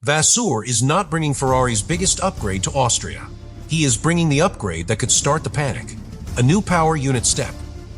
Vasseur is not bringing Ferrari's biggest upgrade to Austria. He is bringing the upgrade that could start the panic. A new power unit step,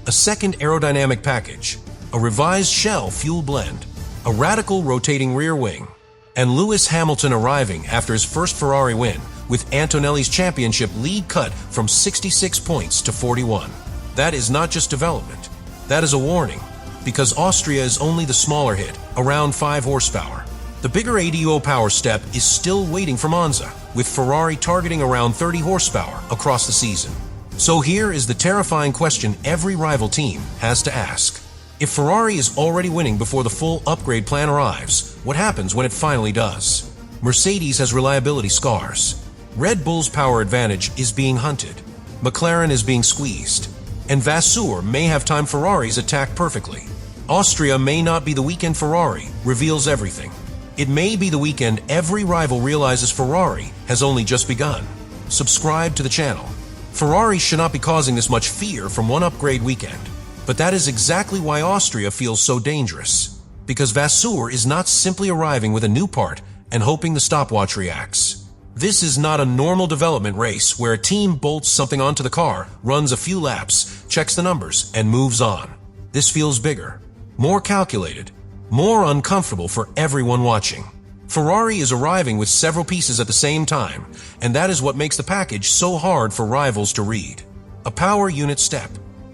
a second aerodynamic package, a revised shell fuel blend, a radical rotating rear wing, and Lewis Hamilton arriving after his first Ferrari win with Antonelli's championship lead cut from 66 points to 41. That is not just development. That is a warning, because Austria is only the smaller hit, around 5 horsepower. The bigger ADO power step is still waiting for Monza, with Ferrari targeting around 30 horsepower across the season. So here is the terrifying question every rival team has to ask. If Ferrari is already winning before the full upgrade plan arrives, what happens when it finally does? Mercedes has reliability scars. Red Bull's power advantage is being hunted. McLaren is being squeezed. And Vasseur may have timed Ferrari's attack perfectly. Austria may not be the weekend Ferrari reveals everything. It may be the weekend every rival realizes Ferrari has only just begun. Subscribe to the channel. Ferrari should not be causing this much fear from one upgrade weekend. But that is exactly why Austria feels so dangerous. Because Vasseur is not simply arriving with a new part and hoping the stopwatch reacts. This is not a normal development race where a team bolts something onto the car, runs a few laps, checks the numbers, and moves on. This feels bigger, more calculated, more uncomfortable for everyone watching. Ferrari is arriving with several pieces at the same time, and that is what makes the package so hard for rivals to read. A power unit step,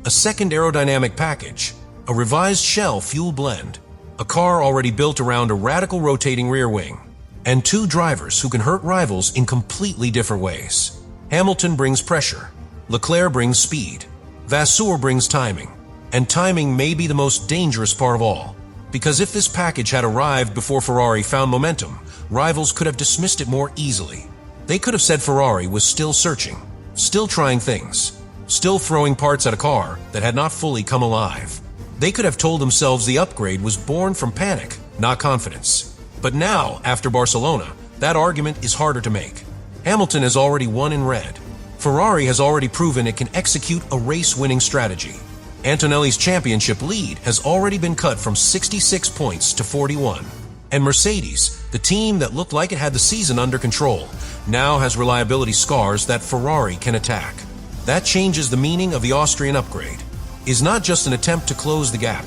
a second aerodynamic package, a revised shell fuel blend, a car already built around a radical rotating rear wing, and 2 drivers who can hurt rivals in completely different ways. Hamilton brings pressure, Leclerc brings speed, Vasseur brings timing, and timing may be the most dangerous part of all. Because if this package had arrived before Ferrari found momentum, rivals could have dismissed it more easily. They could have said Ferrari was still searching, still trying things, still throwing parts at a car that had not fully come alive. They could have told themselves the upgrade was born from panic, not confidence. But now, after Barcelona, that argument is harder to make. Hamilton has already won in red. Ferrari has already proven it can execute a race-winning strategy. Antonelli's championship lead has already been cut from 66 points to 41. And Mercedes, the team that looked like it had the season under control, now has reliability scars that Ferrari can attack. That changes the meaning of the Austrian upgrade. It is not just an attempt to close the gap.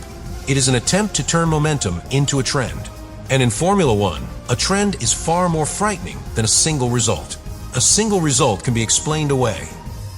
It is an attempt to turn momentum into a trend. And in Formula One, a trend is far more frightening than a single result. A single result can be explained away.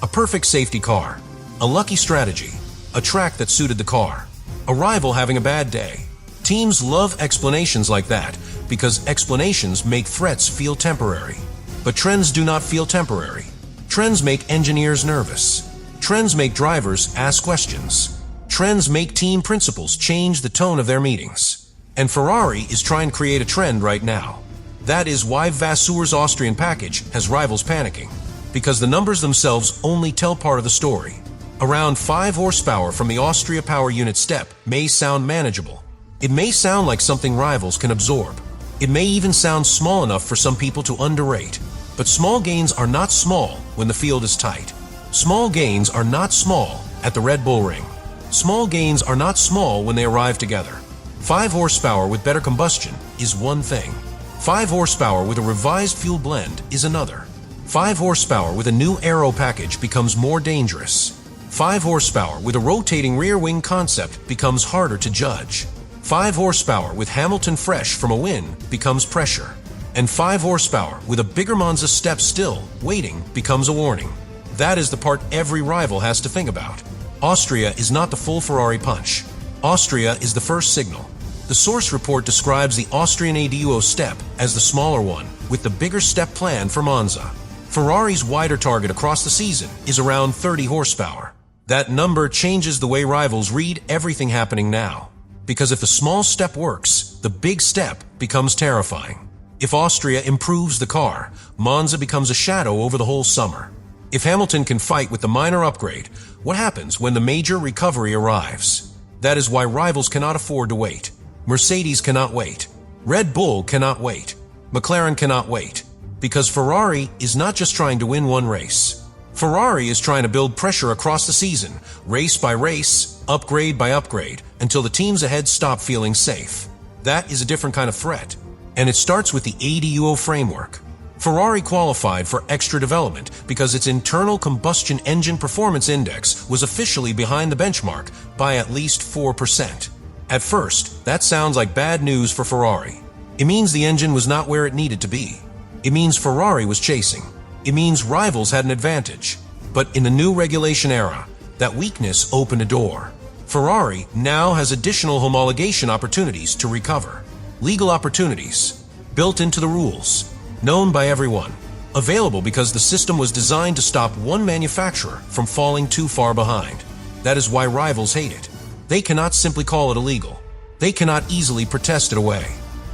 A perfect safety car, a lucky strategy, a track that suited the car, a rival having a bad day. Teams love explanations like that because explanations make threats feel temporary. But trends do not feel temporary. Trends make engineers nervous. Trends make drivers ask questions. Trends make team principals change the tone of their meetings. And Ferrari is trying to create a trend right now. That is why Vasseur's Austrian package has rivals panicking. Because the numbers themselves only tell part of the story. Around 5 horsepower from the Austria power unit step may sound manageable. It may sound like something rivals can absorb. It may even sound small enough for some people to underrate. But small gains are not small when the field is tight. Small gains are not small at the Red Bull Ring. Small gains are not small when they arrive together. 5 horsepower with better combustion is one thing. 5 horsepower with a revised fuel blend is another. 5 horsepower with a new aero package becomes more dangerous. 5 horsepower with a rotating rear wing concept becomes harder to judge. 5 horsepower with Hamilton fresh from a win becomes pressure. And 5 horsepower with a bigger Monza step still waiting becomes a warning. That is the part every rival has to think about. Austria is not the full Ferrari punch. Austria is the first signal. The source report describes the Austrian ADUO step as the smaller one, with the bigger step planned for Monza. Ferrari's wider target across the season is around 30 horsepower. That number changes the way rivals read everything happening now. Because if the small step works, the big step becomes terrifying. If Austria improves the car, Monza becomes a shadow over the whole summer. If Hamilton can fight with the minor upgrade, what happens when the major recovery arrives? That is why rivals cannot afford to wait. Mercedes cannot wait. Red Bull cannot wait. McLaren cannot wait. Because Ferrari is not just trying to win one race. Ferrari is trying to build pressure across the season, race by race, upgrade by upgrade, until the teams ahead stop feeling safe. That is a different kind of threat. And it starts with the ADUO framework. Ferrari qualified for extra development because its internal combustion engine performance index was officially behind the benchmark by at least 4%. At first, that sounds like bad news for Ferrari. It means the engine was not where it needed to be. It means Ferrari was chasing. It means rivals had an advantage. But in the new regulation era, that weakness opened a door. Ferrari now has additional homologation opportunities to recover. Legal opportunities, built into the rules, known by everyone, available because the system was designed to stop one manufacturer from falling too far behind. That is why rivals hate it. They cannot simply call it illegal. They cannot easily protest it away.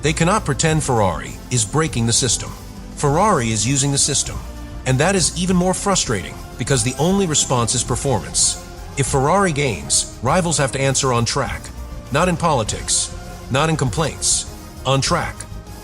They cannot pretend Ferrari is breaking the system. Ferrari is using the system. And that is even more frustrating because the only response is performance. If Ferrari gains, rivals have to answer on track. Not in politics, not in complaints. On track.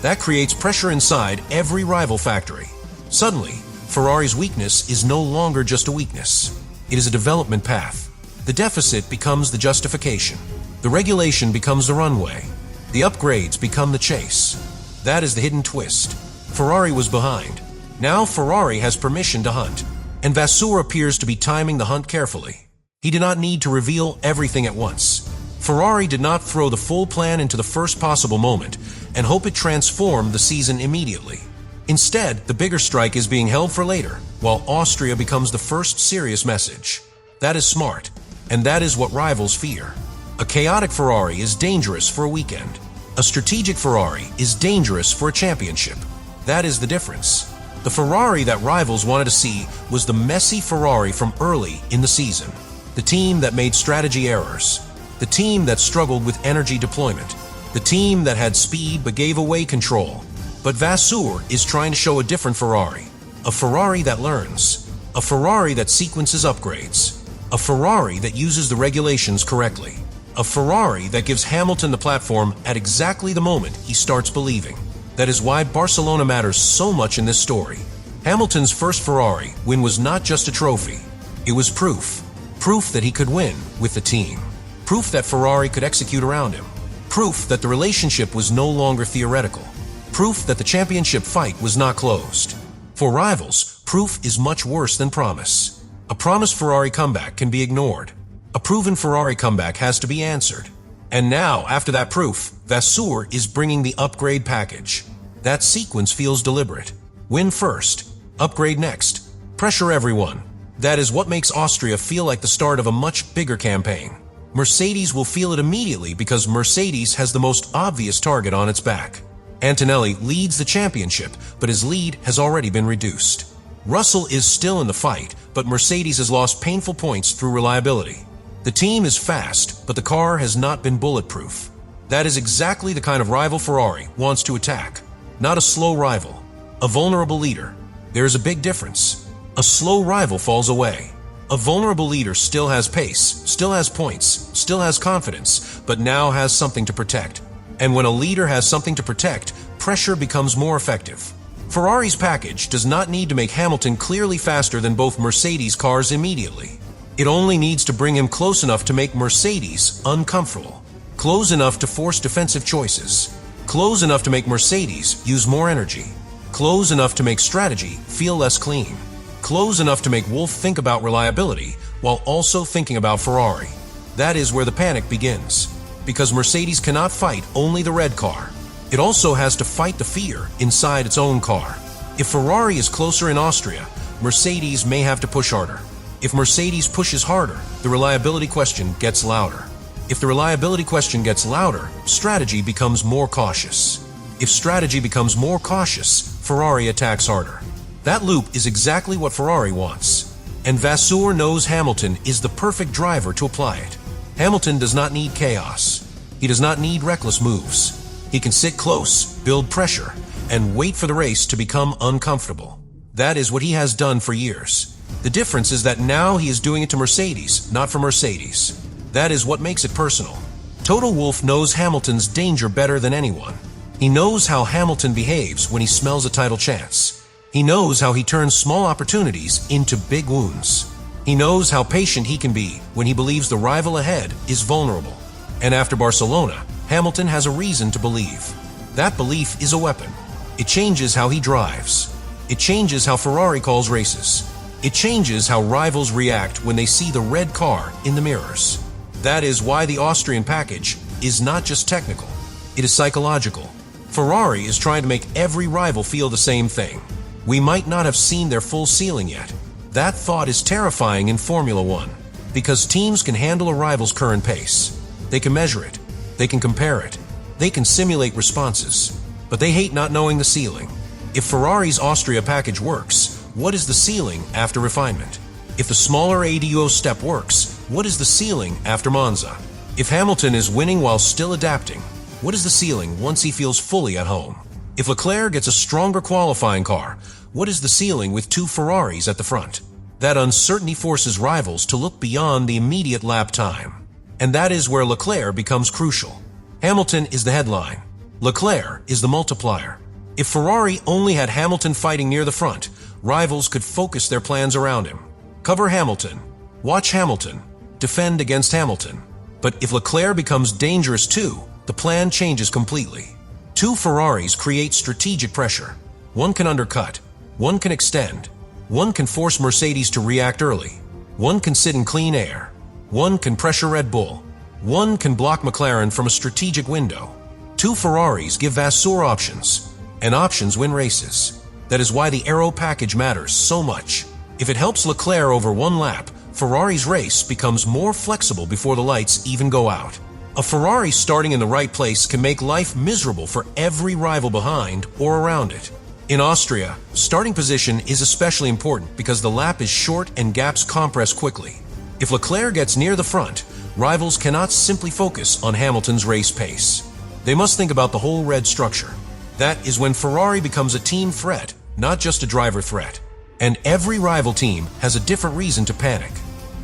That creates pressure inside every rival factory. Suddenly, Ferrari's weakness is no longer just a weakness. It is a development path. The deficit becomes the justification. The regulation becomes the runway. The upgrades become the chase. That is the hidden twist. Ferrari was behind. Now Ferrari has permission to hunt. And Vasseur appears to be timing the hunt carefully. He did not need to reveal everything at once. Ferrari did not throw the full plan into the first possible moment and hope it transformed the season immediately. Instead, the bigger strike is being held for later, while Austria becomes the first serious message. That is smart, and that is what rivals fear. A chaotic Ferrari is dangerous for a weekend. A strategic Ferrari is dangerous for a championship. That is the difference. The Ferrari that rivals wanted to see was the messy Ferrari from early in the season. The team that made strategy errors. The team that struggled with energy deployment. The team that had speed but gave away control. But Vasseur is trying to show a different Ferrari. A Ferrari that learns. A Ferrari that sequences upgrades. A Ferrari that uses the regulations correctly. A Ferrari that gives Hamilton the platform at exactly the moment he starts believing. That is why Barcelona matters so much in this story. Hamilton's first Ferrari win was not just a trophy. It was proof. Proof that he could win with the team. Proof that Ferrari could execute around him. Proof that the relationship was no longer theoretical. Proof that the championship fight was not closed. For rivals, proof is much worse than promise. A promised Ferrari comeback can be ignored. A proven Ferrari comeback has to be answered. And now, after that proof, Vasseur is bringing the upgrade package. That sequence feels deliberate. Win first, upgrade next, pressure everyone. That is what makes Austria feel like the start of a much bigger campaign. Mercedes will feel it immediately because Mercedes has the most obvious target on its back. Antonelli leads the championship, but his lead has already been reduced. Russell is still in the fight, but Mercedes has lost painful points through reliability. The team is fast, but the car has not been bulletproof. That is exactly the kind of rival Ferrari wants to attack. Not a slow rival, a vulnerable leader. There is a big difference. A slow rival falls away. A vulnerable leader still has pace, still has points, still has confidence, but now has something to protect. And when a leader has something to protect, pressure becomes more effective. Ferrari's package does not need to make Hamilton clearly faster than both Mercedes cars immediately. It only needs to bring him close enough to make Mercedes uncomfortable. Close enough to force defensive choices. Close enough to make Mercedes use more energy. Close enough to make strategy feel less clean. Close enough to make Wolff think about reliability while also thinking about Ferrari. That is where the panic begins. Because Mercedes cannot fight only the red car. It also has to fight the fear inside its own car. If Ferrari is closer in Austria, Mercedes may have to push harder. If Mercedes pushes harder, the reliability question gets louder. If the reliability question gets louder, strategy becomes more cautious. If strategy becomes more cautious, Ferrari attacks harder. That loop is exactly what Ferrari wants. And Vasseur knows Hamilton is the perfect driver to apply it. Hamilton does not need chaos. He does not need reckless moves. He can sit close, build pressure, and wait for the race to become uncomfortable. That is what he has done for years. The difference is that now he is doing it to Mercedes, not for Mercedes. That is what makes it personal. Toto Wolff knows Hamilton's danger better than anyone. He knows how Hamilton behaves when he smells a title chance. He knows how he turns small opportunities into big wounds. He knows how patient he can be when he believes the rival ahead is vulnerable. And after Barcelona, Hamilton has a reason to believe. That belief is a weapon. It changes how he drives. It changes how Ferrari calls races. It changes how rivals react when they see the red car in the mirrors. That is why the Austrian package is not just technical. It is psychological. Ferrari is trying to make every rival feel the same thing. We might not have seen their full ceiling yet. That thought is terrifying in Formula One, because teams can handle a rival's current pace. They can measure it. They can compare it. They can simulate responses. But they hate not knowing the ceiling. If Ferrari's Austria package works, what is the ceiling after refinement? If the smaller ADO step works, what is the ceiling after Monza? If Hamilton is winning while still adapting, what is the ceiling once he feels fully at home? If Leclerc gets a stronger qualifying car, what is the ceiling with two Ferraris at the front? That uncertainty forces rivals to look beyond the immediate lap time. And that is where Leclerc becomes crucial. Hamilton is the headline. Leclerc is the multiplier. If Ferrari only had Hamilton fighting near the front, rivals could focus their plans around him. Cover Hamilton. Watch Hamilton. Defend against Hamilton. But if Leclerc becomes dangerous too, the plan changes completely. Two Ferraris create strategic pressure. One can undercut. One can extend. One can force Mercedes to react early. One can sit in clean air. One can pressure Red Bull. One can block McLaren from a strategic window. Two Ferraris give Vasseur options, and options win races. That is why the aero package matters so much. If it helps Leclerc over one lap, Ferrari's race becomes more flexible before the lights even go out. A Ferrari starting in the right place can make life miserable for every rival behind or around it. In Austria, starting position is especially important because the lap is short and gaps compress quickly. If Leclerc gets near the front, rivals cannot simply focus on Hamilton's race pace. They must think about the whole red structure. That is when Ferrari becomes a team threat, not just a driver threat. And every rival team has a different reason to panic.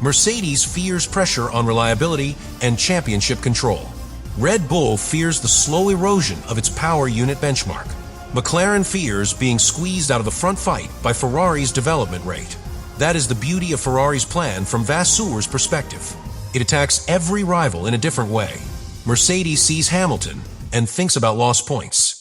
Mercedes fears pressure on reliability and championship control. Red Bull fears the slow erosion of its power unit benchmark. McLaren fears being squeezed out of the front fight by Ferrari's development rate. That is the beauty of Ferrari's plan from Vasseur's perspective. It attacks every rival in a different way. Mercedes sees Hamilton and thinks about lost points.